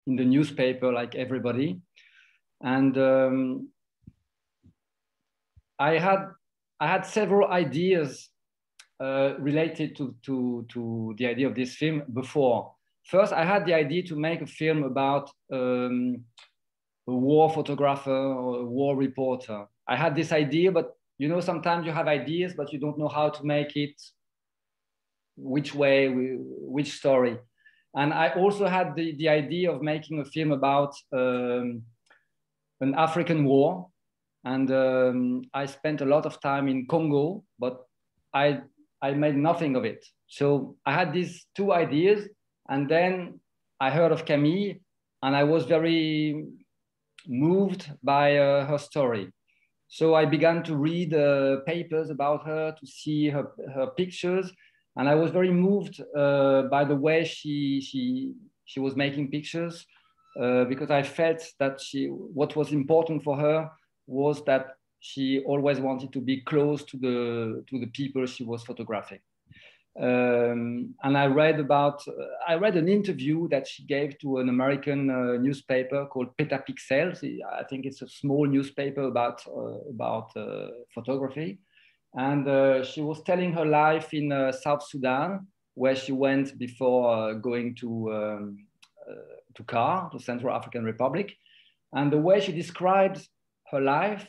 in the newspaper like everybody. And I had several ideas related to the idea of this film before. First, I had the idea to make a film about a war photographer or a war reporter. I had this idea, but you know, sometimes you have ideas, but you don't know how to make it, which way, which story. And I also had the idea of making a film about an African war. And I spent a lot of time in Congo, but I made nothing of it. So I had these two ideas, and then I heard of Camille, and I was very moved by her story. So I began to read papers about her, to see her pictures, and I was very moved by the way she was making pictures, because I felt that what was important for her was that she always wanted to be close to the people she was photographing. And I read an interview that she gave to an American newspaper called Petapixels. I think it's a small newspaper about photography. And she was telling her life in South Sudan, where she went before going to CAR, the Central African Republic. And the way she described her life,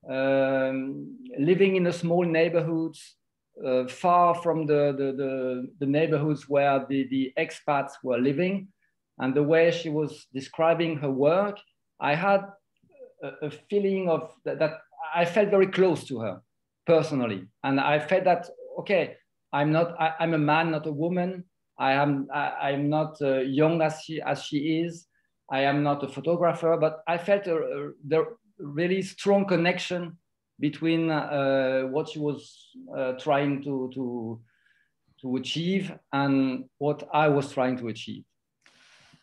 living in a small neighborhoods, far from the neighborhoods where the expats were living, and the way she was describing her work, I had a feeling of that I felt very close to her personally. And I felt that, okay, I'm a man, not a woman. I'm not young as she is. I am not a photographer, but I felt the really strong connection between what she was trying to achieve and what I was trying to achieve.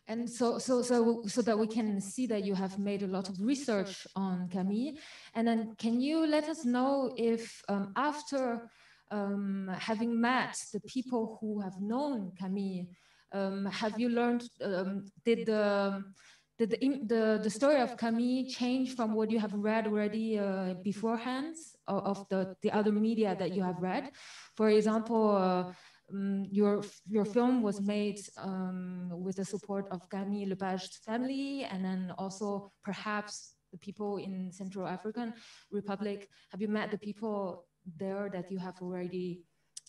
And so that we can see that you have made a lot of research on Camille. And then can you let us know if after having met the people who have known Camille, have you learned, did the story of Camille change from what you have read already beforehand of the other media that you have read? For example, your film was made with the support of Camille Lepage's family, and then also perhaps the people in Central African Republic. Have you met the people there that you have already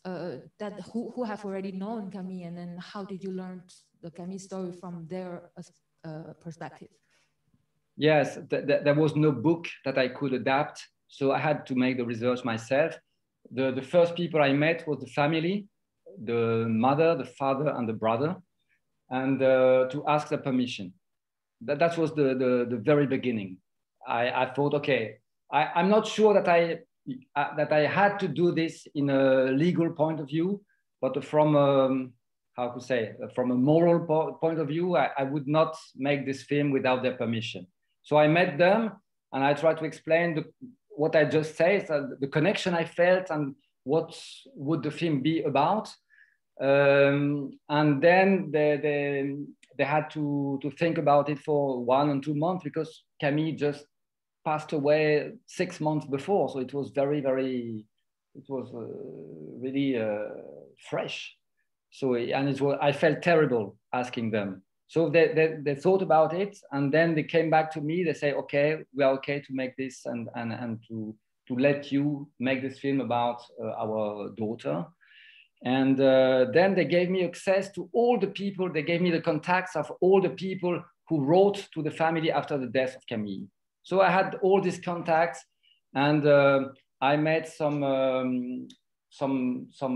who have already known Camille, and then how did you learn the Camille story from their perspective? Yes, there was no book that I could adapt, so I had to make the research myself. The first people I met was the family, the mother, the father, and the brother, and to ask their permission. That was the very beginning. I thought, okay, I'm not sure that I had to do this in a legal point of view, but from how to say, from a moral point of view, I would not make this film without their permission. So I met them, and I tried to explain what I just said, the connection I felt, and what would the film be about. And then they had to think about it for 1 or 2 months, because Camille just passed away 6 months before. So it was really fresh. So, and I felt terrible asking them. So they thought about it, and then they came back to me. They say, okay, we are okay to make this and to let you make this film about our daughter. And then they gave me access to all the people. They gave me the contacts of all the people who wrote to the family after the death of Camille. So I had all these contacts, and I met some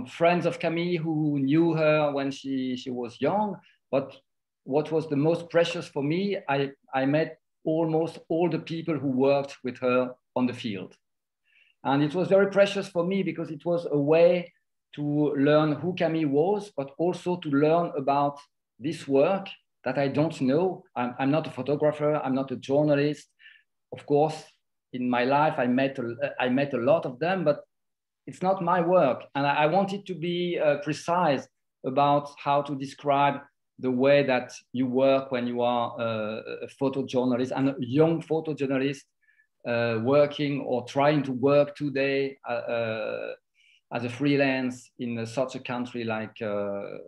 friends of Camille who knew her when she was young. But what was the most precious for me, I met almost all the people who worked with her on the field. And it was very precious for me, because it was a way to learn who Camille was, but also to learn about this work that I don't know. I'm not a photographer, I'm not a journalist. Of course, in my life, I met a lot of them, but it's not my work. And I wanted to be precise about how to describe the way that you work when you are a photojournalist and a young photojournalist working or trying to work today as a freelance in such a country like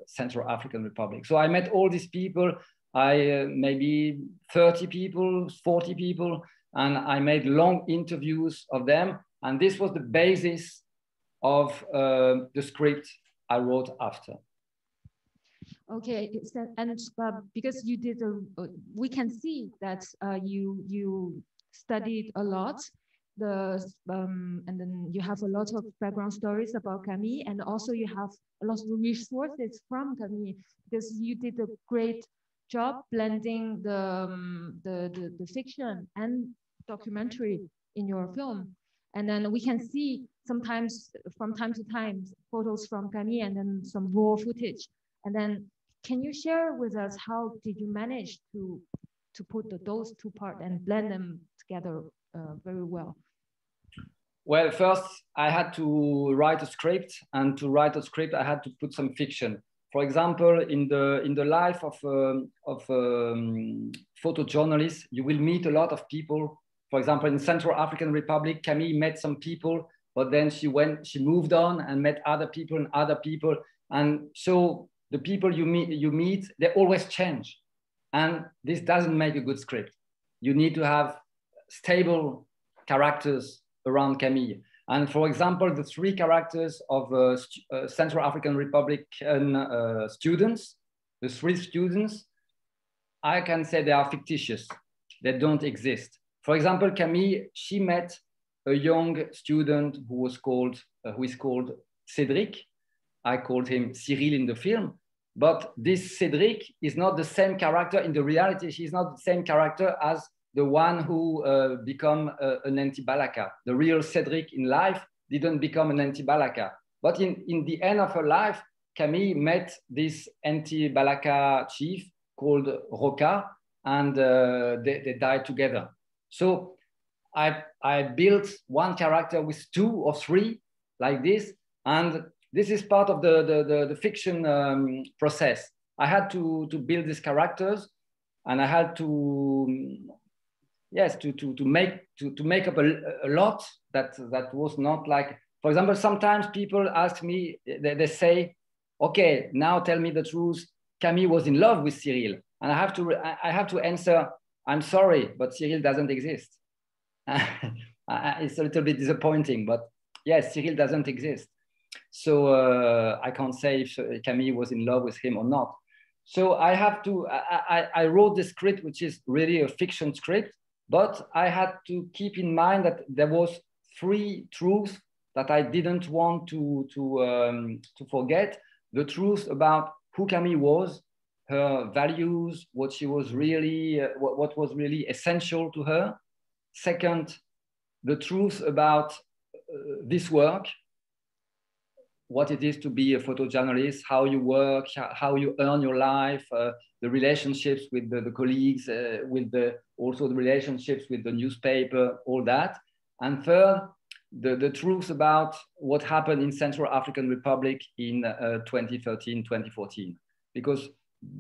Central African Republic. So I met all these people, maybe 30 people, 40 people, and I made long interviews of them. And this was the basis of the script I wrote after. Okay, and because you did, we can see that you studied a lot. And then you have a lot of background stories about Camille, and also you have a lot of resources from Camille, because you did a great job blending the fiction and documentary in your film. And then we can see sometimes, from time to time, photos from Camille and then some raw footage. And then can you share with us how did you manage to put those two parts and blend them together very well? Well, first I had to write a script, and to write a script, I had to put some fiction. For example, in the life of photojournalists, you will meet a lot of people. For example, in Central African Republic, Camille met some people, but then she moved on and met other people and other people. And so the people you meet, they always change. And this doesn't make a good script. You need to have stable characters around Camille. And for example, the three characters of Central African Republican students, the three students, I can say they are fictitious. They don't exist. For example, Camille, she met a young student who is called Cédric. I called him Cyril in the film. But this Cédric is not the same character in the reality. He's not the same character as the one who become an anti-Balaka. The real Cédric in life didn't become an anti-Balaka. But in the end of her life, Camille met this anti-Balaka chief called Roca, and they died together. So I built one character with two or three like this, and this is part of the fiction process. I had to build these characters, and I had to make up a lot that was not like, for example, sometimes people ask me, they say, okay, now tell me the truth. Camille was in love with Cyril, and I have to answer, I'm sorry, but Cyril doesn't exist. It's a little bit disappointing, but yes, Cyril doesn't exist. So I can't say if Camille was in love with him or not. So I wrote the script, which is really a fiction script, but I had to keep in mind that there was three truths that I didn't want to forget. The truth about who Camille was, her values, what she was really, what was really essential to her. Second, the truth about this work, what it is to be a photojournalist, how you work, how you earn your life, the relationships with the colleagues, also the relationships with the newspaper, all that. And third, the truth about what happened in Central African Republic in 2013, 2014, because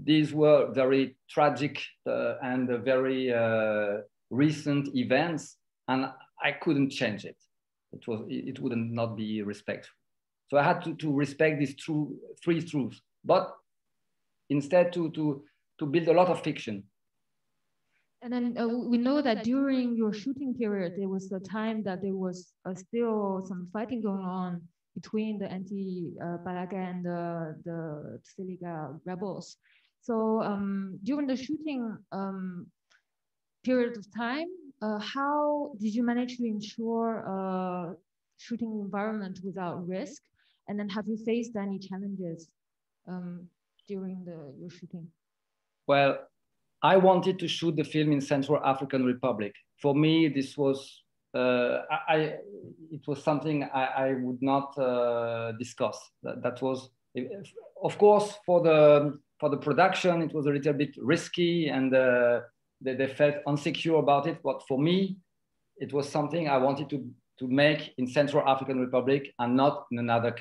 these were very tragic and very recent events, and I couldn't change it. It would not be respectful. So I had to respect these three truths, but instead to build a lot of fiction. And then we know that during your shooting period, there was a time that there was still some fighting going on between the anti-Balaka and the Tseliga rebels. So during the shooting period of time, how did you manage to ensure a shooting environment without risk? And then have you faced any challenges during your shooting? Well, I wanted to shoot the film in Central African Republic. For me, this was it was something I would not discuss. That was, of course, for the production, it was a little bit risky, and they felt insecure about it. But for me, it was something I wanted to make in Central African Republic and not in another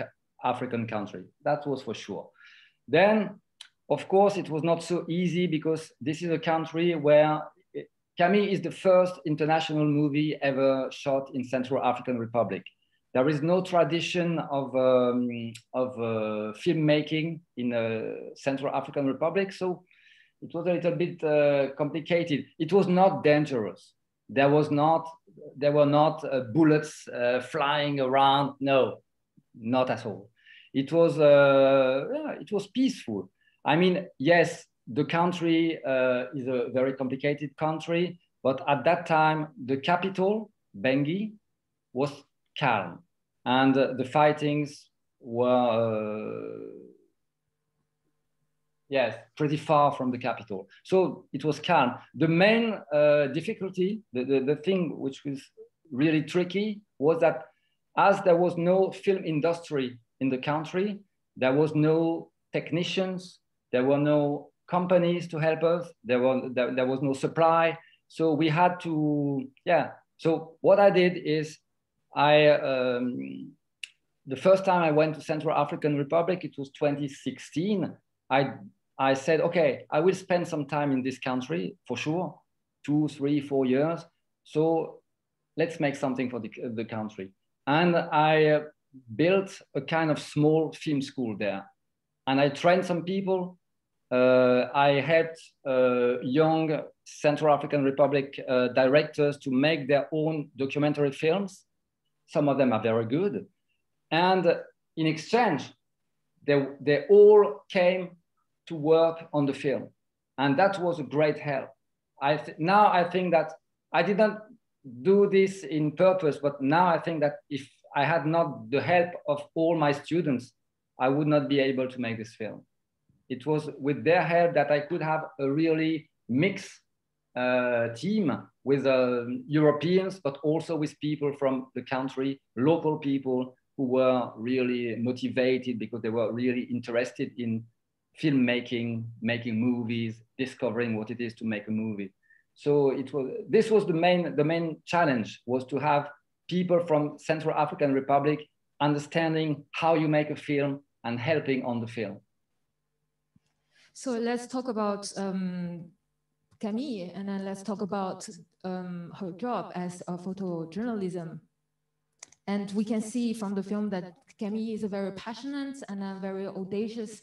African country. That was for sure. Then of course, it was not so easy because this is a country where Camille is the first international movie ever shot in Central African Republic. There is no tradition of filmmaking in Central African Republic, so it was a little bit complicated. It was not dangerous. There were not bullets flying around. No, not at all. It was peaceful. I mean, yes, the country is a very complicated country, but at that time, the capital, Bangui, was calm, and the fightings were, yes, pretty far from the capital. So it was calm. The main difficulty, the thing which was really tricky, was that as there was no film industry in the country, there was no technicians, there were no companies to help us, there was no supply. So we had to, yeah. So what I did is, the first time I went to Central African Republic, it was 2016. I said, okay, I will spend some time in this country for sure, 2, 3, 4 years. So let's make something for the country. And I built a kind of small film school there. And I trained some people. I helped young Central African Republic directors to make their own documentary films. Some of them are very good. And in exchange, they all came to work on the film. And that was a great help. Now I think that I didn't do this in purpose, but now I think that if I had not the help of all my students, I would not be able to make this film. It was with their help that I could have a really mixed team with Europeans, but also with people from the country, local people who were really motivated because they were really interested in filmmaking, making movies, discovering what it is to make a movie. So this was the main challenge, was to have people from Central African Republic understanding how you make a film and helping on the film. So let's talk about Camille, and then let's talk about her job as a photojournalism. And we can see from the film that Camille is a very passionate and a very audacious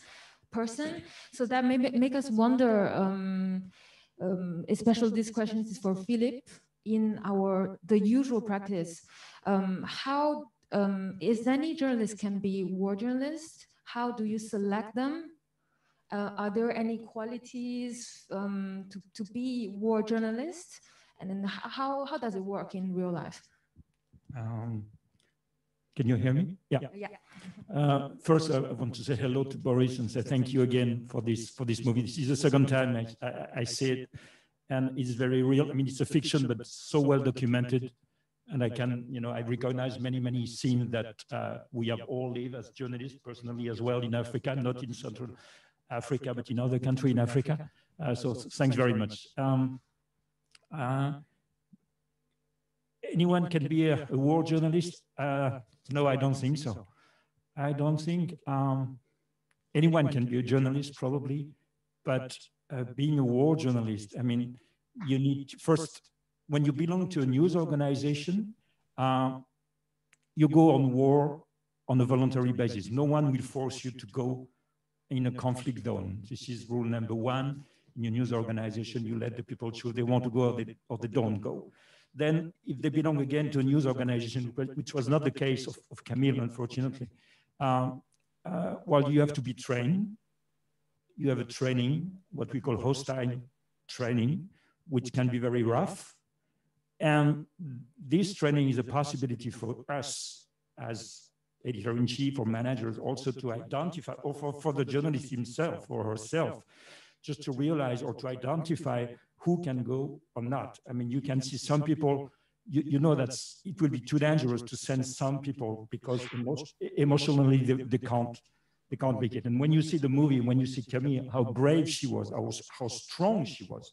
person. So that may make us wonder, especially this question is for Philippe, in the usual practice, how is any journalist can be war journalist? How do you select them? Are there any qualities to be war journalist? And then how does it work in real life? Can you hear me? Yeah. First, I want to say hello to Boris and say thank you again for this movie. This is the second time I see it, and it's very real. I mean, it's a fiction, but so well documented, and I can, I recognize many scenes that we have all lived as journalists, personally as well in Africa, not in Central Africa, but in other countries in Africa. So thanks very much. Anyone can be a war journalist? No, I don't think so. I don't think anyone can be a journalist, probably, but being a war journalist, I mean, you need first, when you belong to a news organization, you go on war on a voluntary basis. No one will force you to go in a conflict zone. This is rule number one. In your news organization, you let the people choose they want to go or they don't go. Then, if they belong again to a news organization, which was not the case of Camille, unfortunately, well, you have to be trained. You have a training, what we call hostile training, which can be very rough. And this training is a possibility for us as editor-in-chief or managers also to identify, or for the journalist himself or herself, just to realize or to identify who can go or not. I mean, you can see some people, you know that it will be too dangerous to send some people because emotionally they can't make it. And when you see the movie, when you see Camille, how brave she was, how strong she was,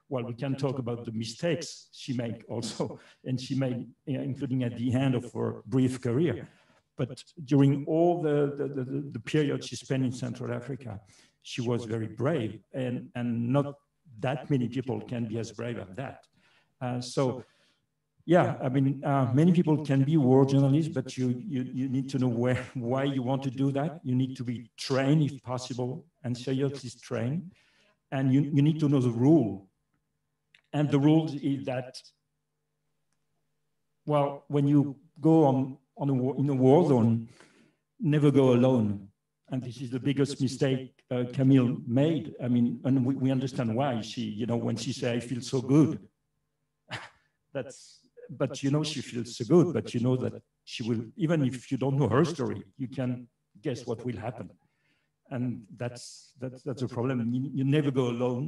well, we can talk about the mistakes she made also, and she made, including at the end of her brief career. But during all the period she spent in Central Africa, she was very brave, and not that many people can be as brave as that. So yeah, I mean, many people can be war journalists, but you need to know why you want to do that. You need to be trained, if possible, and seriously trained. And you need to know the rule. And the rule is that, well, when you go in a war zone, never go alone. And this is the biggest mistake Camille made. I mean, and we understand why. She, you know, when she said, "I feel so good," but you know, she feels so good, but you know that she will, even if you don't know her story, you can guess what will happen. And that's a problem. You never go alone.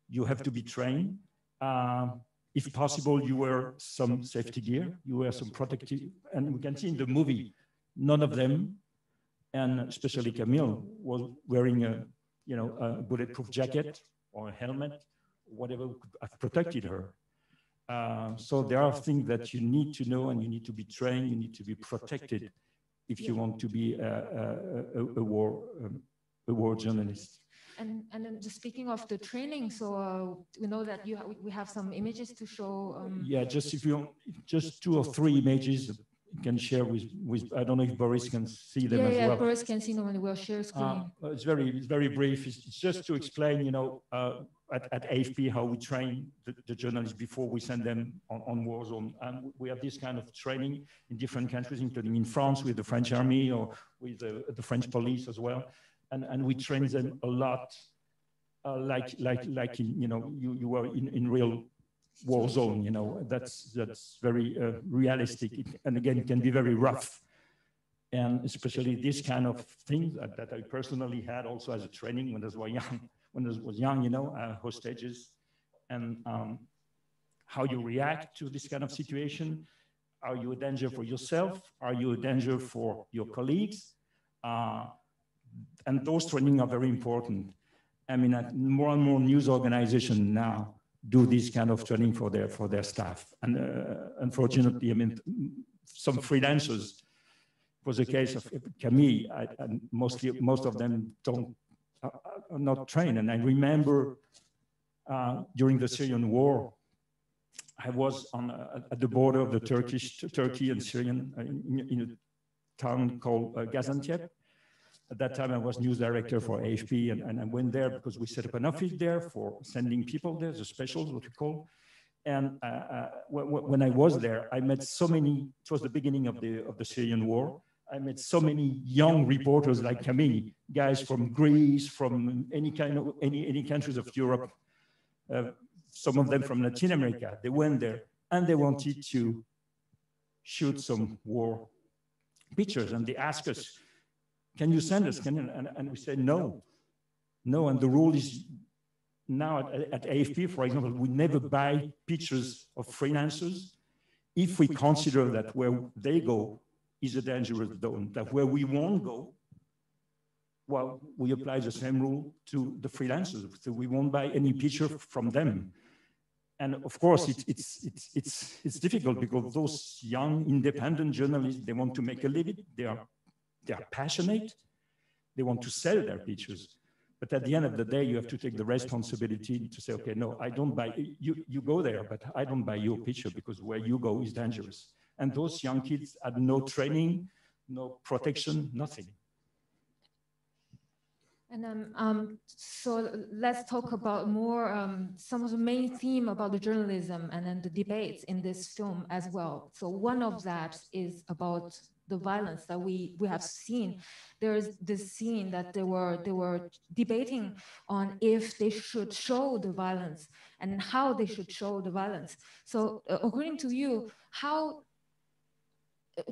You have to be trained. If possible, you wear some safety gear, you wear some protective, and we can see in the movie, none of them, and especially Camille, was wearing a bulletproof jacket or a helmet, whatever could have protected her. So there are things that you need to know, and you need to be trained, you need to be protected if you want to be a war journalist. And then just speaking of the training, so we know that we have some images to show. Yeah, just 2 or 3 images you can share with I don't know if Boris can see them as well. Yeah, Boris can see normally. We'll share screen. It's very brief. It's just to explain, you know, at AFP how we train the journalists before we send them on war zone. And we have this kind of training in different countries, including in France with the French army or with the French police as well. And we train them a lot, like in, you know, you were in real war zone, you know. That's very realistic. And again, it can be very rough. And especially this kind of thing that I personally had also as a training when I was young, you know, hostages, and how you react to this kind of situation. Are you a danger for yourself? Are you a danger for your colleagues? And those training are very important. I mean, more and more news organizations now do this kind of training for their staff. And unfortunately, I mean, some freelancers, it was a case of Camille, and most of them are not trained. And I remember during the Syrian war, I was at the border of the Turkey and Syrian in a town called Gaziantep. At that time, I was news director for AFP, and I went there because we set up an office there for sending people there, the specials, what we call. And when I was there, I met so many. It was the beginning of the Syrian war. I met so many young reporters like Camille, guys from Greece, from any countries of Europe, some of them from Latin America. They went there and they wanted to shoot some war pictures, and they asked us, "Can you send us?" And we said no. And the rule is now at AFP, for example, we never buy pictures of freelancers if we consider that where they go is a dangerous zone, that where we won't go, well, we apply the same rule to the freelancers. So we won't buy any picture from them. And of course, it's difficult because those young independent journalists, they want to make a living. They are passionate. They want to sell their pictures. But at the end of the day, you have to take the responsibility to say, okay, no, I don't buy, you go there, but I don't buy your picture because where you go is dangerous. And those young kids had no training, no protection, nothing. And so let's talk about more some of the main theme about the journalism and then the debates in this film as well. So one of that is about the violence that we have seen. There is this scene that they were debating on if they should show the violence and how they should show the violence. So according to you, how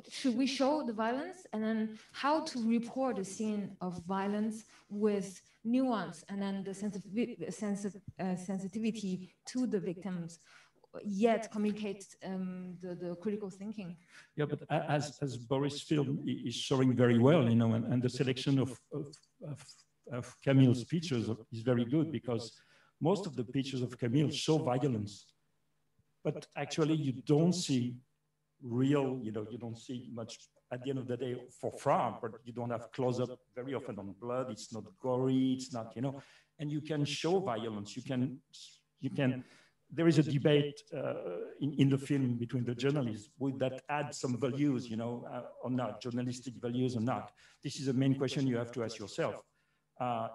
should we show the violence, and then how to report a scene of violence with nuance and then the sensitivity to the victims, yet communicate the critical thinking? Yeah, but as Boris' film is showing very well, you know, and the selection of Camille's pictures is very good, because most of the pictures of Camille show violence, but actually you don't see real, you know, you don't see much at the end of the day for fun, but you don't have close-up very often on blood. It's not gory. It's not, you know, and you can show violence. You can. There is a debate in the film between the journalists. Would that add some values, you know, or not, journalistic values or not? This is the main question you have to ask yourself.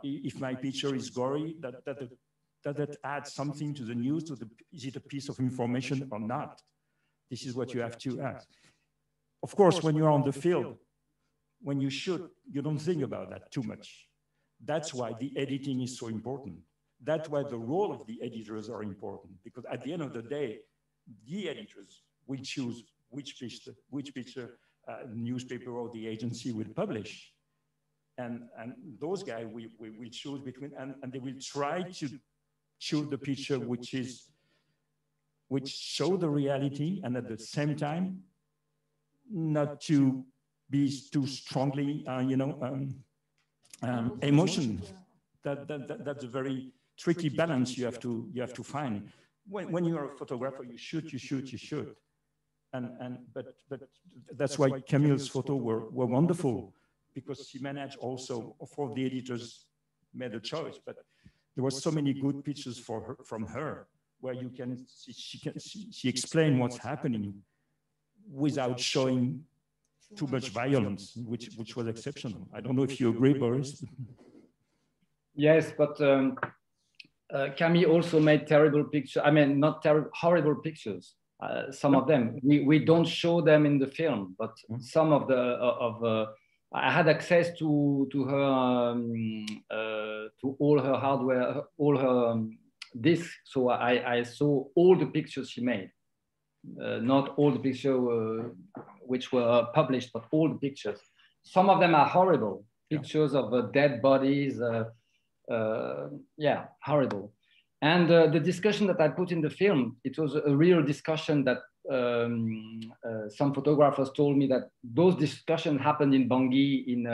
If my picture is gory, does that add something to the news? Is it a piece of information or not? This is what you have to ask. Of course, when you're on the field, when you shoot, you don't think about that too much. That's why the editing is so important. That's why the role of the editors are important, because at the end of the day, the editors will choose which picture newspaper or the agency will publish. And those guys will choose between, and they will try to choose the picture which show the reality, and at the same time, not to be too strongly, emotional. That's a very tricky balance you have to find. When you are a photographer, you shoot. But that's why Camille's photo were wonderful, because she managed also, for the editors made a choice, but there were so many good pictures from her, where you can she explained what's happening without showing too much violence, which was exceptional. I don't know if you agree, Boris. Yes, but Camille also made terrible pictures. I mean, not terrible, horrible pictures. Some of them we don't show them in the film, but some of I had access to her to all her hardware, all her discs. So I saw all the pictures she made. Not all the pictures which were published, but all the pictures. Some of them are horrible. Pictures of dead bodies. Yeah, horrible. And the discussion that I put in the film, it was a real discussion that some photographers told me that those discussions happened in Bangui in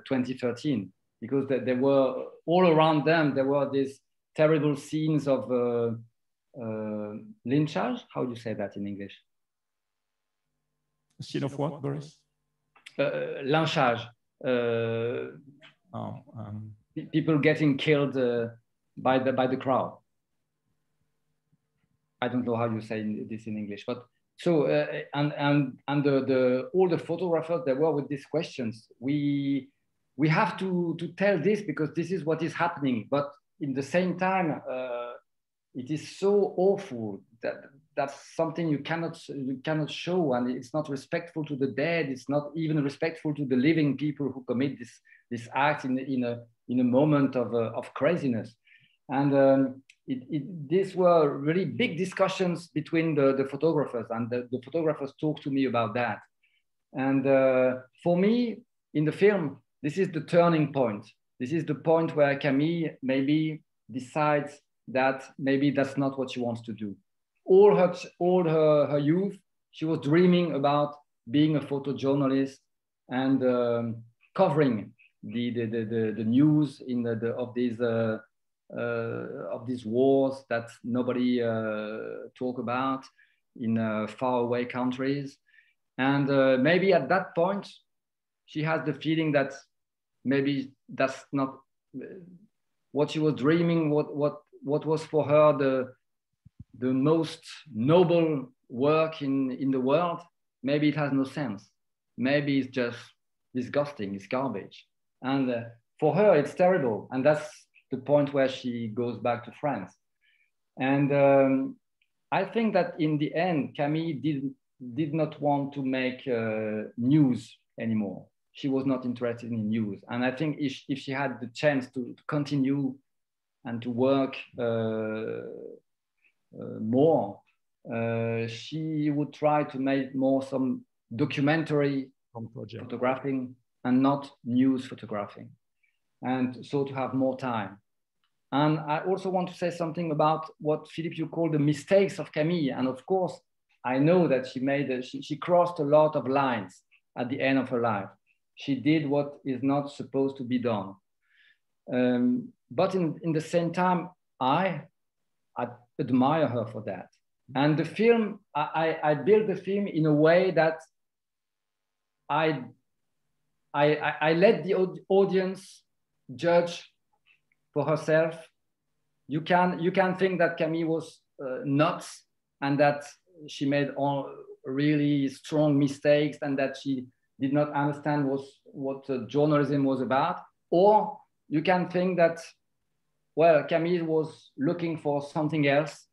2013, because there were all around them, there were these terrible scenes of lynchage. How do you say that in English? A scene of what, Boris? Lynchage. People getting killed by the crowd. I don't know how you say this in English, but so and all the photographers that were with these questions, we have to tell this because this is what is happening, but in the same time, it is so awful that that's something you cannot show, and it's not respectful to the dead. It's not even respectful to the living people who commit this act in a moment of craziness. And these were really big discussions between the photographers, and the photographers talked to me about that. And for me, in the film, this is the turning point. This is the point where Camille maybe decides that maybe that's not what she wants to do. All her youth, she was dreaming about being a photojournalist and covering the news of these wars that nobody talk about in faraway countries. And maybe at that point, she has the feeling that maybe that's not what she was dreaming, what was for her the most noble work in the world. Maybe it has no sense. Maybe it's just disgusting, it's garbage. And for her, it's terrible. And that's the point where she goes back to France. And I think that in the end, Camille did not want to make news anymore. She was not interested in news. And I think if she had the chance to continue and to work more, she would try to make more some documentary photographing and not news photographing. And so to have more time. And I also want to say something about what, Philippe, you call the mistakes of Camille. And of course, I know that she crossed a lot of lines at the end of her life. She did what is not supposed to be done. But in the same time, I admire her for that. And the film, I built the film in a way that I let the audience judge for herself. You can think that Camille was nuts and that she made all really strong mistakes and that she did not understand what journalism was about, or you can think that, well, Camille was looking for something else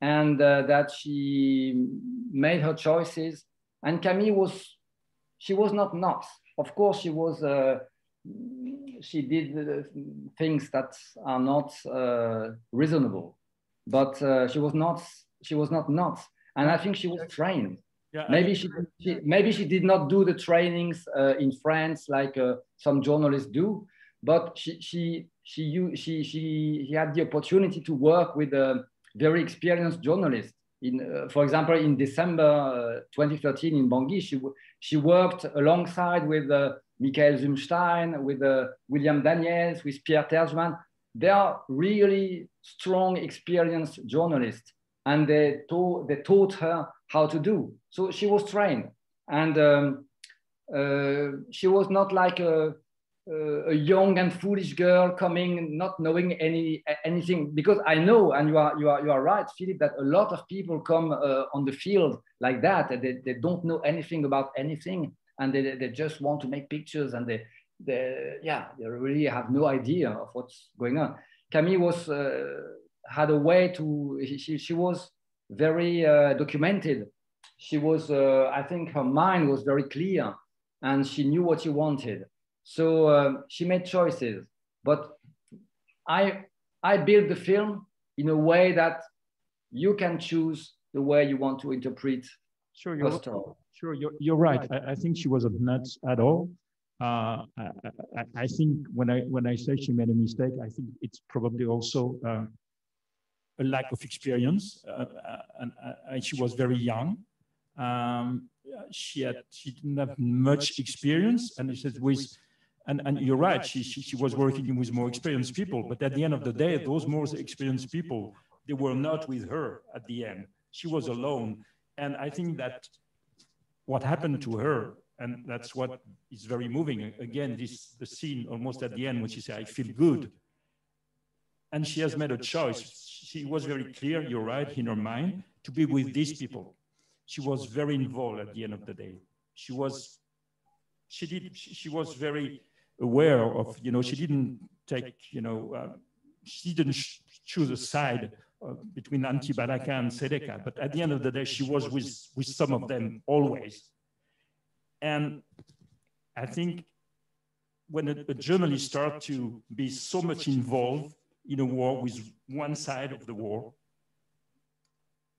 and that she made her choices. And Camille was not nuts. Of course, she did things that are not reasonable, but she was not nuts. And I think she was trained. Yeah, maybe she did not do the trainings in France like some journalists do, but she had the opportunity to work with a very experienced journalist. For example, in December 2013 in Bangui, she worked alongside with Michael Zumstein, with William Daniels, with Pierre Terjman. They are really strong, experienced journalists, and they taught her how to do. So she was trained, and she was not like a young and foolish girl coming, not knowing anything. Because I know, and you are right, Philippe, that a lot of people come on the field like that. They don't know anything about anything, and they just want to make pictures, and they really have no idea of what's going on. Camille had a way to. She was very documented. She was, I think, her mind was very clear, and she knew what she wanted. So she made choices, but I built the film in a way that you can choose the way you want to interpret. Sure, you're right. I think she wasn't nuts at all. I think when I say she made a mistake, I think it's probably also a lack of experience, and she was very young. She didn't have much experience, and and you're right, she was working with more experienced people, but at the end of the day, those more experienced people, they were not with her at the end. She was alone. And I think that what happened to her, and that's what is very moving, again, the scene almost at the end when she said, I feel good. And she has made a choice. She was very clear, you're right, in her mind, to be with these people. She was very involved at the end of the day. She was very aware of, she didn't take, she didn't choose a side between Anti-Balaka and Sedeka, but at the end of the day, she was with some of them always. And I think when a journalist starts to be so much involved in a war with one side of the war,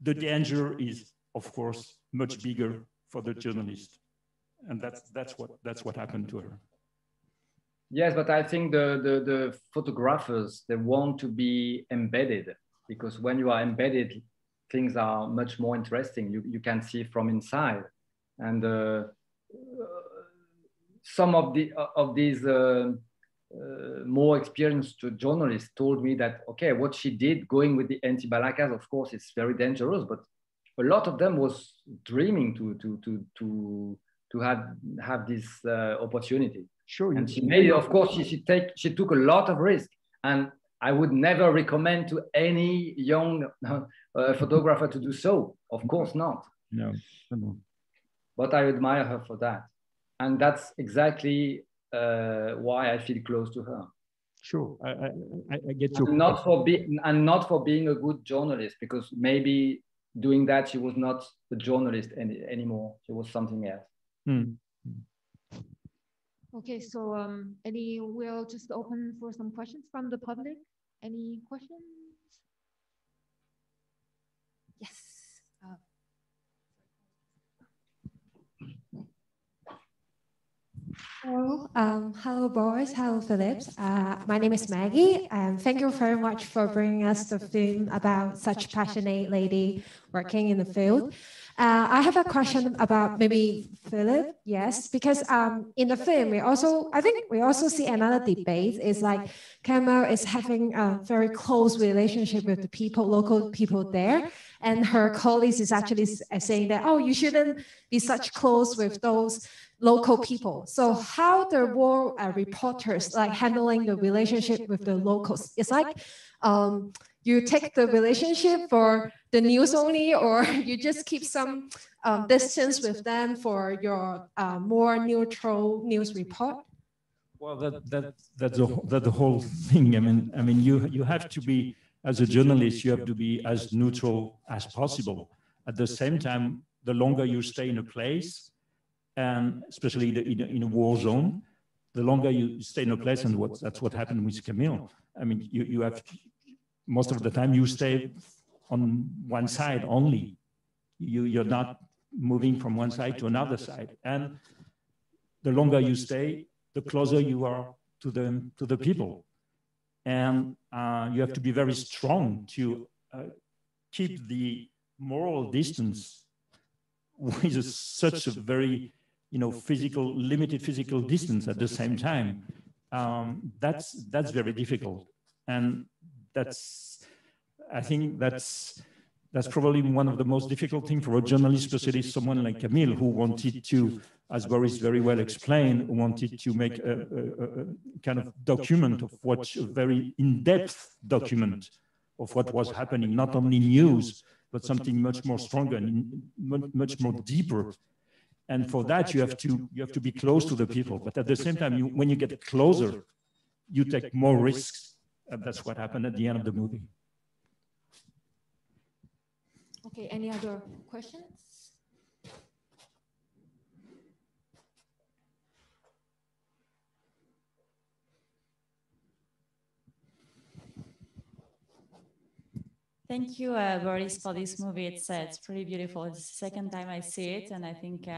the danger is, of course, much bigger for the journalist. And that's what happened to her. Yes, but I think the photographers, they want to be embedded, because when you are embedded, things are much more interesting. You can see from inside. And some of these more experienced journalists told me that, okay, what she did going with the anti-Balakas, of course, it's very dangerous, but a lot of them was dreaming to have this opportunity. Sure. And she made it, of course, she took a lot of risk. And I would never recommend to any young photographer to do so. Of course not. No. But I admire her for that. And that's exactly why I feel close to her. Sure, I get you. And not for being a good journalist, because maybe doing that, she was not a journalist anymore. She was something else. Okay, so we'll just open for some questions from the public. Any questions? Yes. Hello, Boris. Hello, Philippe. My name is Maggie, and thank you very much for bringing us the film about such a passionate lady working in the field. I have a question about maybe Philippe. Yes, because in the film I think we also see another debate. Is like Camille is having a very close relationship with the local people there, and her colleagues is actually saying that, oh, you shouldn't be such close with those local people. So how the war reporters like handling the relationship with the locals? It's like you take the relationship for the news only, or you just keep some distance with them for your more neutral news report? Well, that's the whole thing. I mean, you have to be, as a journalist, you have to be as neutral as possible. At the same time, the longer you stay in a place, and especially in a war zone, the longer you stay in a place, and that's what happened with Camille. I mean, you have most of the time you stay on one side only. You're not moving from one side to another side, and the longer you stay, the closer you are to the people, and you have to be very strong to keep the moral distance with such a very limited physical distance at the same time. That's very difficult, and I think that's probably one of the most difficult things for a journalist, especially someone like Camille, who wanted to, as Boris very well explained, wanted to make a kind of document of a very in-depth document of what was happening, not only news, but something much more stronger and much more deeper. And for that, you have to be close to the people. But at the same time, when you get closer, you take more risks. And that's what happened at the end of the movie. Okay, any other questions? Thank you, Boris, for this movie. It's pretty beautiful. It's the second time I see it, and I think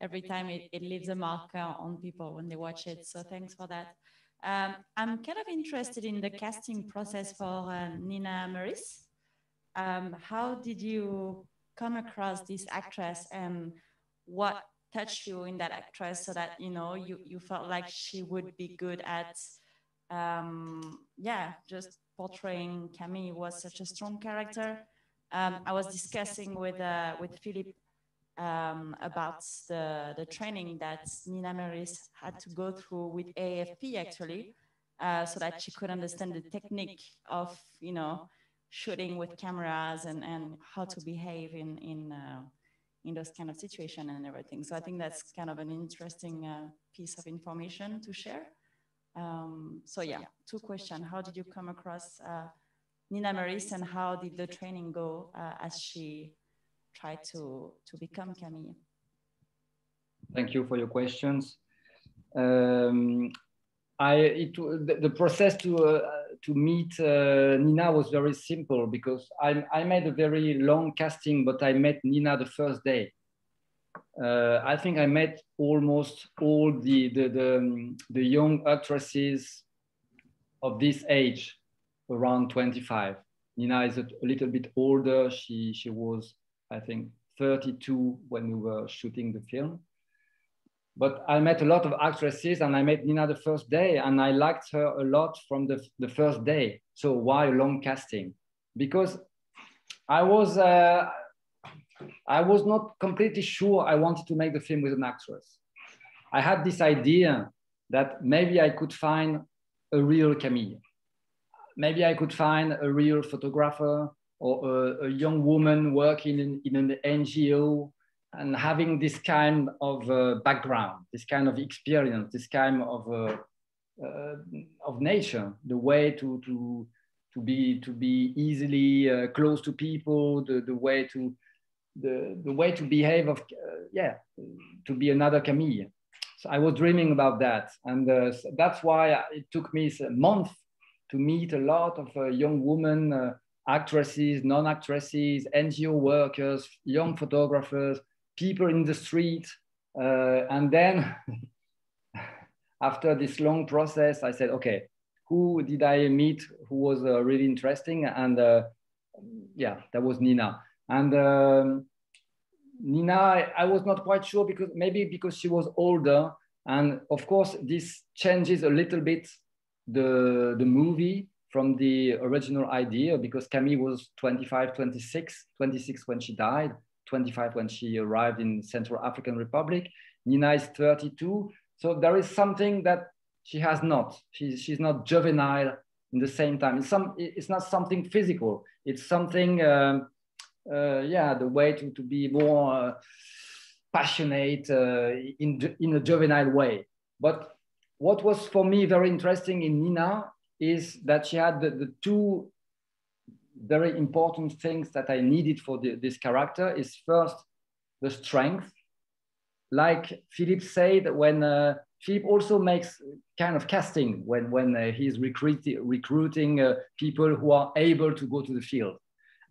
every time it leaves a mark on people when they watch it. So thanks for that. I'm kind of interested in the casting process for Nina Maurice. How did you come across this actress, and what touched you in that actress so that you felt like she would be good at just portraying Camille? Was such a strong character. I was discussing with Philippe about the training that Nina Maurice had to go through with AFP actually, so that she could understand the technique of shooting with cameras and how to behave in those kind of situations and everything. So I think that's kind of an interesting piece of information to share. So yeah, two questions. How did you come across Nina Maurice, and how did the training go as she tried to become Camille? Thank you for your questions. The process to meet Nina was very simple, because I made a very long casting, but I met Nina the first day. I think I met almost all the young actresses of this age, around 25. Nina is a little bit older. She was, I think, 32 when we were shooting the film. But I met a lot of actresses, and I met Nina the first day, and I liked her a lot from the first day. So why a long casting? Because I was not completely sure I wanted to make the film with an actress. I had this idea that maybe I could find a real Camille. Maybe I could find a real photographer, or a young woman working in an NGO and having this kind of background, this kind of experience, this kind of nature, the way to be easily close to people, the way to behave to be another Camille. So I was dreaming about that, and that's why it took me a month to meet a lot of young women, actresses, non-actresses, NGO workers, young photographers, people in the street, and then after this long process, I said, okay, who did I meet who was really interesting? And that was Nina. And Nina, I was not quite sure, because she was older, and of course this changes a little bit the movie from the original idea, because Camille was 25, 26 when she died, 25 when she arrived in Central African Republic. Nina is 32. So there is something that she has not. She's not juvenile in the same time. It's not something physical. It's something, the way to be more passionate in a juvenile way. But what was for me very interesting in Nina is that she had the two very important things that I needed for this character. Is first the strength. Like Philippe said, when Philippe also makes kind of casting when he's recruiting people who are able to go to the field.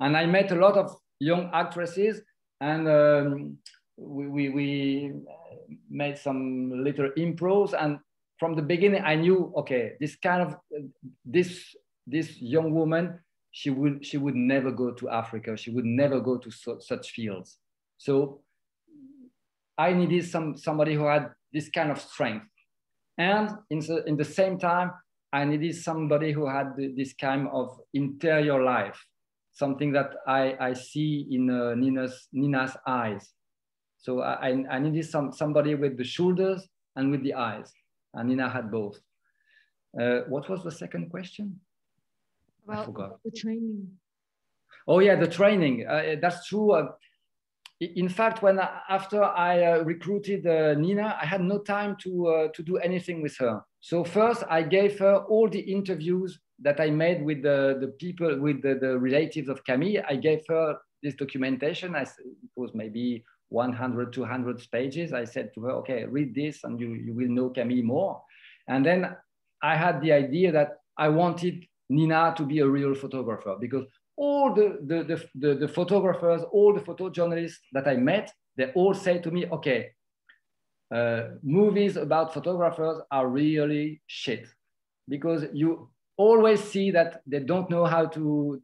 And I met a lot of young actresses, and we made some little impros. And from the beginning, I knew, okay, this young woman, she would never go to Africa. She would never go to such fields. So I needed somebody who had this kind of strength. And in the same time, I needed somebody who had this kind of interior life, something that I see in Nina's eyes. So I needed somebody with the shoulders and with the eyes. And Nina had both. What was the second question? Well, I forgot. The training. Oh yeah, the training. That's true. In fact, after I recruited Nina, I had no time to do anything with her. So first, I gave her all the interviews that I made with the people, with the relatives of Camille. I gave her this documentation. It was maybe 100, 200 pages. I said to her, okay, read this and you will know Camille more. And then I had the idea that I wanted Nina to be a real photographer, because all the photographers, all the photojournalists that I met, they all say to me, okay, movies about photographers are really shit, because you always see that they don't know how to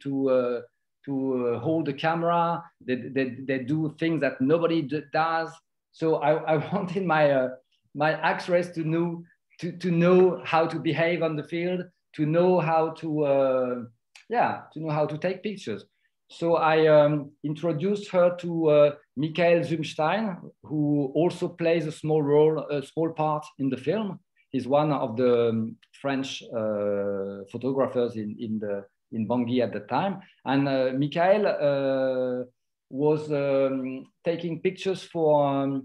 hold the camera. They do things that nobody does. So I wanted my actress to know how to behave on the field, to know how to how to take pictures. So I introduced her to Michael Zumstein, who also plays a small part in the film. He's one of the French photographers in Bangui at the time. And Michael was taking pictures for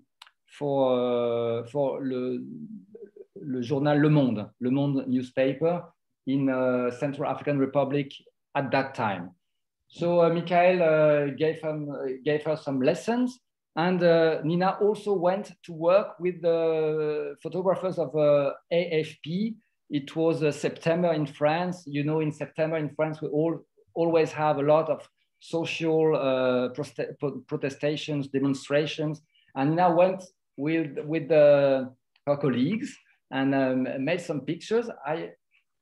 le journal Le Monde newspaper in Central African Republic at that time. So Michael gave her some lessons, and Nina also went to work with the photographers of AFP. It was September in France. You know, in September in France, we always have a lot of social protestations, demonstrations. And Nina went with her colleagues and made some pictures. I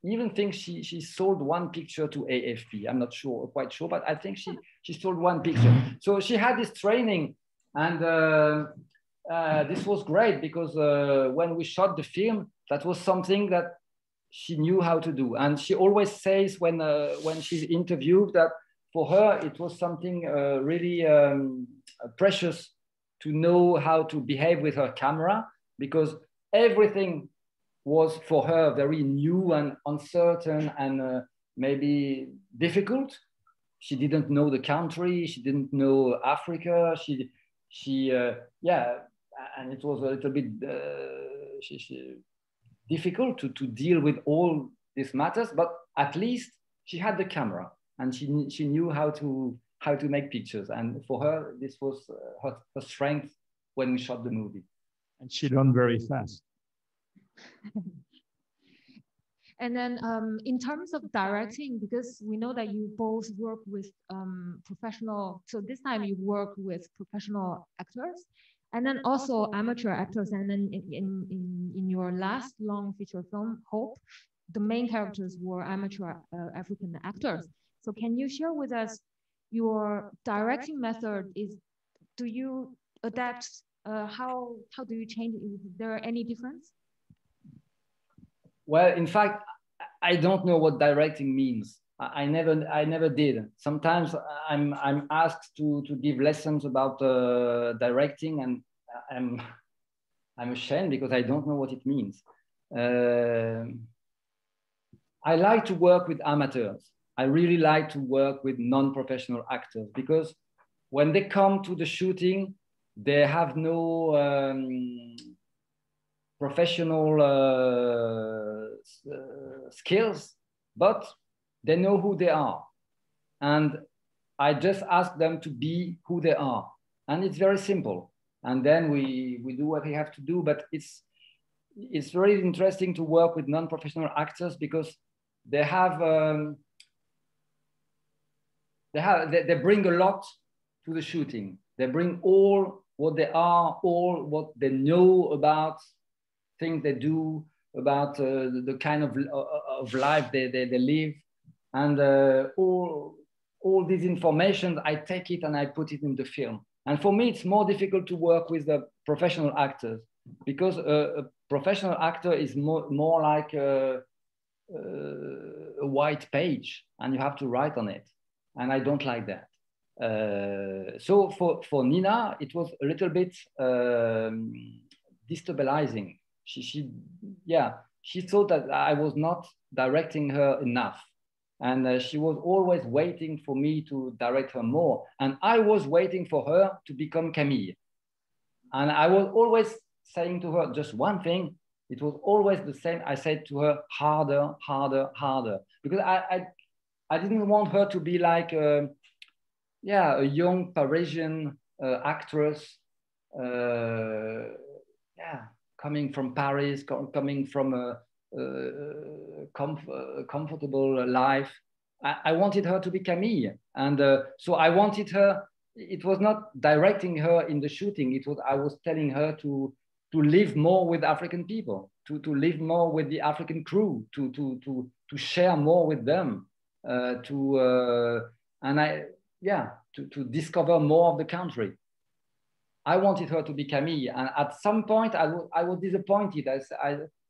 even think she sold one picture to AFP. I'm not quite sure, but I think she sold one picture. So she had this training, and this was great, because when we shot the film, that was something that she knew how to do. And she always says when she's interviewed that for her it was something really precious to know how to behave with her camera, because everything was for her very new and uncertain and maybe difficult. She didn't know the country, she didn't know Africa, and it was a little bit difficult to deal with all these matters, but at least she had the camera and she knew how to make pictures. And for her, this was her strength when we shot the movie. And she learned very fast. And then in terms of directing, because we know that you both work with professional, so this time you work with professional actors and then also amateur actors. And then in your last long feature film, Hope, the main characters were amateur African actors. So can you share with us your directing method? Do you adapt? How do you change? Is there any difference? Well, in fact, I don't know what directing means. I never did. Sometimes I'm asked to give lessons about directing, and I'm ashamed because I don't know what it means. I like to work with amateurs. I really like to work with non-professional actors, because when they come to the shooting, they have no professional skills, but they know who they are. And I just ask them to be who they are. And it's very simple. And then we do what we have to do. But it's very interesting to work with non-professional actors, because they bring a lot to the shooting. They bring all what they are, all what they know about things they do, about the kind of life they live. And all this information, I take it and I put it in the film. And for me, it's more difficult to work with the professional actors, because a professional actor is more like a white page, and you have to write on it. And I don't like that. So for Nina, it was a little bit destabilizing. She thought that I was not directing her enough. And she was always waiting for me to direct her more. And I was waiting for her to become Camille. And I was always saying to her just one thing. It was always the same. I said to her, harder, harder, harder. Because I didn't want her to be like, a young Parisian actress, coming from Paris, coming from a comfortable life. I wanted her to be Camille. And so I wanted her, it was not directing her in the shooting, it was, I was telling her to live more with African people, to live more with the African crew, to share more with them, to discover more of the country. I wanted her to be Camille. And at some point I was disappointed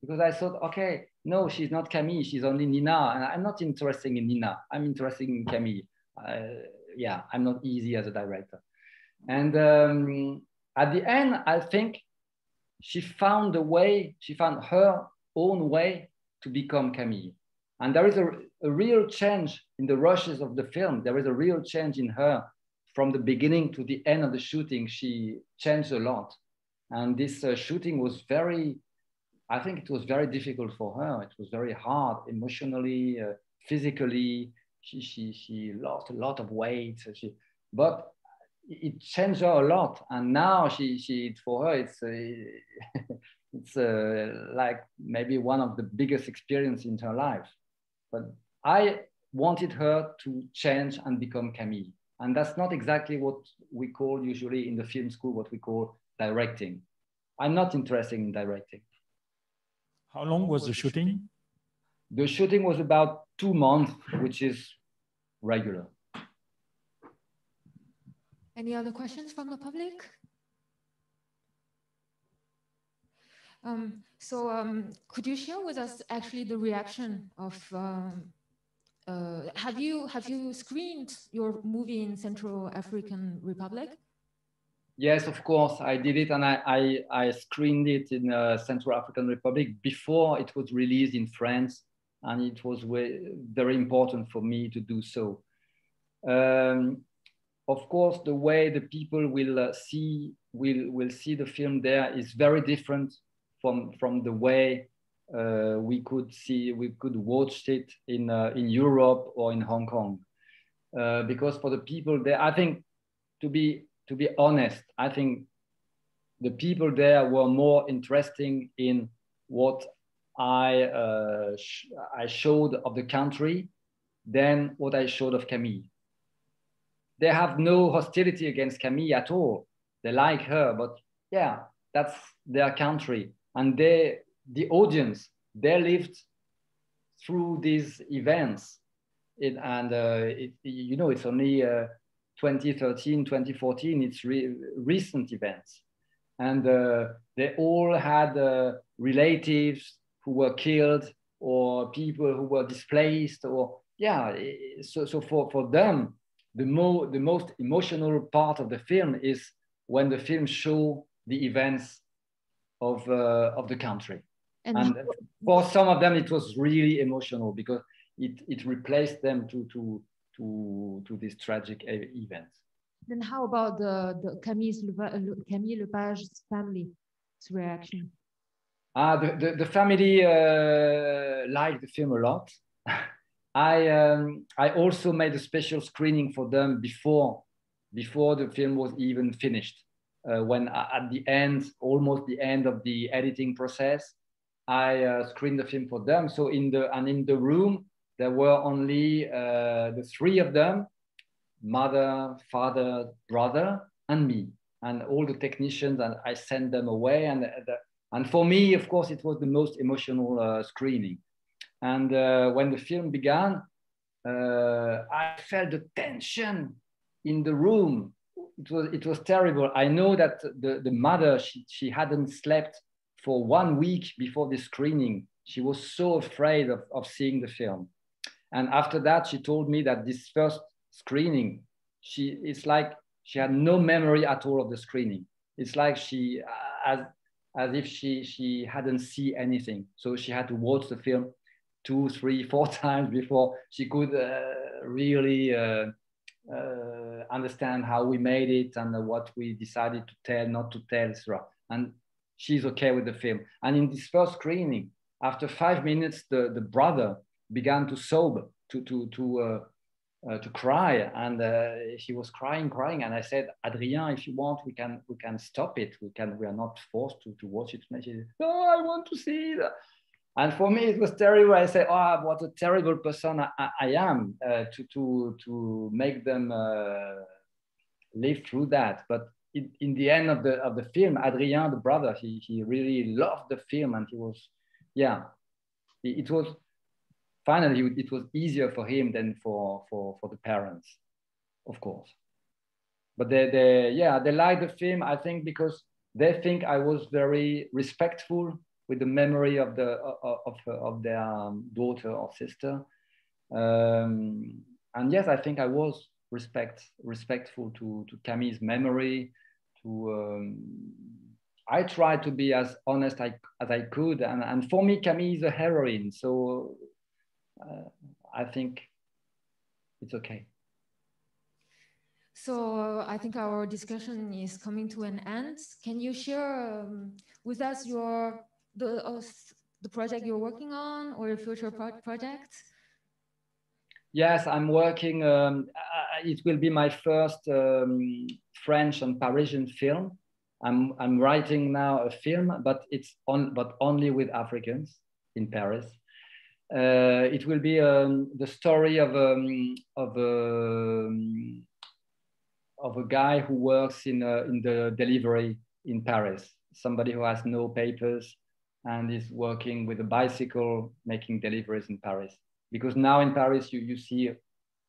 because I thought, okay, no, she's not Camille, she's only Nina. And I'm not interested in Nina, I'm interested in Camille. I'm not easy as a director. And at the end, I think she found her own way to become Camille. And there is a real change in the rushes of the film. There is a real change in her from the beginning to the end of the shooting. She changed a lot. And this shooting was I think it was very difficult for her. It was very hard emotionally, physically. She lost a lot of weight. But it changed her a lot. And now for her, it's like maybe one of the biggest experiences in her life. But I wanted her to change and become Camille. And that's not exactly what we call usually in the film school, what we call directing. I'm not interested in directing. How long was the shooting? The shooting was about 2 months, which is regular. Any other questions from the public? Could you share with us actually the reaction of, have you screened your movie in Central African Republic? Yes, of course, I did it, and I screened it in Central African Republic before it was released in France, and it was very important for me to do so. Of course, the way the people will see the film there is very different from the way we could watch it in Europe or in Hong Kong, because for the people there, I think, to be honest, I think the people there were more interested in what I showed of the country than what I showed of Camille. They have no hostility against Camille at all. They like her, but yeah, that's their country. And the audience, they lived through these events. It's only 2013, 2014, it's recent events. And they all had relatives who were killed, or people who were displaced, or yeah. So for them, the most emotional part of the film is when the film show the events of the country. And for some of them, it was really emotional because it replaced them to these tragic events. Then how about the Camille Lepage's family's reaction? The family liked the film a lot. I also made a special screening for them before the film was even finished. When at the end, almost the end of the editing process, I screened the film for them. So in the room there were only the three of them: mother, father, brother, and me, and all the technicians. And I sent them away. And for me, of course, it was the most emotional screening. And when the film began, I felt the tension in the room. It was terrible. I know that the mother, she hadn't slept for 1 week before the screening. She was so afraid of seeing the film. And after that, she told me that this first screening, it's like she had no memory at all of the screening. It's like she, as if she hadn't seen anything. So she had to watch the film 2, 3, 4 times before she could really understand how we made it and what we decided to tell, not to tell, etc. And she's okay with the film. And in this first screening, after 5 minutes, the brother began to sob, to cry, and he was crying. And I said, Adrien, if you want, we can stop it. We are not forced to watch it. And she said, no, I want to see it. And for me, it was terrible. I said, oh, what a terrible person I am to make them live through that. But in the end of the film, Adrien, the brother, he really loved the film, and he was, yeah, it was finally it was easier for him than for the parents, of course. But they liked the film, I think, because they think I was very respectful with the memory of their daughter or sister. And yes, I think I was respectful to Camille's memory. I tried to be as honest as I could. And for me, Camille is a heroine. So I think it's okay. So I think our discussion is coming to an end. Can you share with us the project you're working on, or your future projects? Yes, I'm working. It will be my first French and Parisian film. I'm writing now a film, but only with Africans in Paris. It will be the story of a guy who works in the delivery in Paris. Somebody who has no papers and is working with a bicycle making deliveries in Paris. Because now in Paris, you see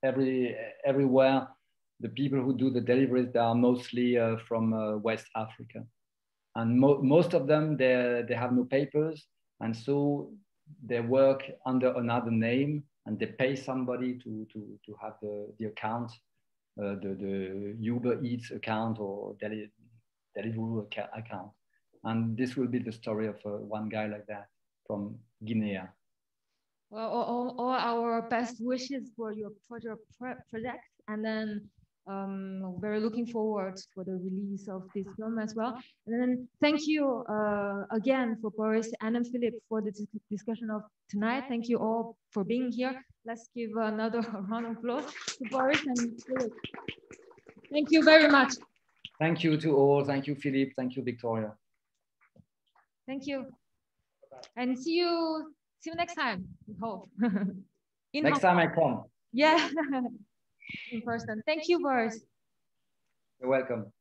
everywhere the people who do the deliveries, they are mostly from West Africa. And most of them, they have no papers. And so they work under another name, and they pay somebody to have the account, the Uber Eats account or Deliveroo account. And this will be the story of one guy like that from Guinea. Well, all our best wishes for your project, and then we're looking forward for the release of this film as well. And then thank you again for Boris and Philippe for the discussion of tonight. Thank you all for being here. Let's give another round of applause to Boris and Philippe. Thank you very much. Thank you to all. Thank you, Philippe. Thank you, Victoria. Thank you. And see you next time, we hope. Next time I come. Yeah, in person. Thank you, Boris. You're welcome.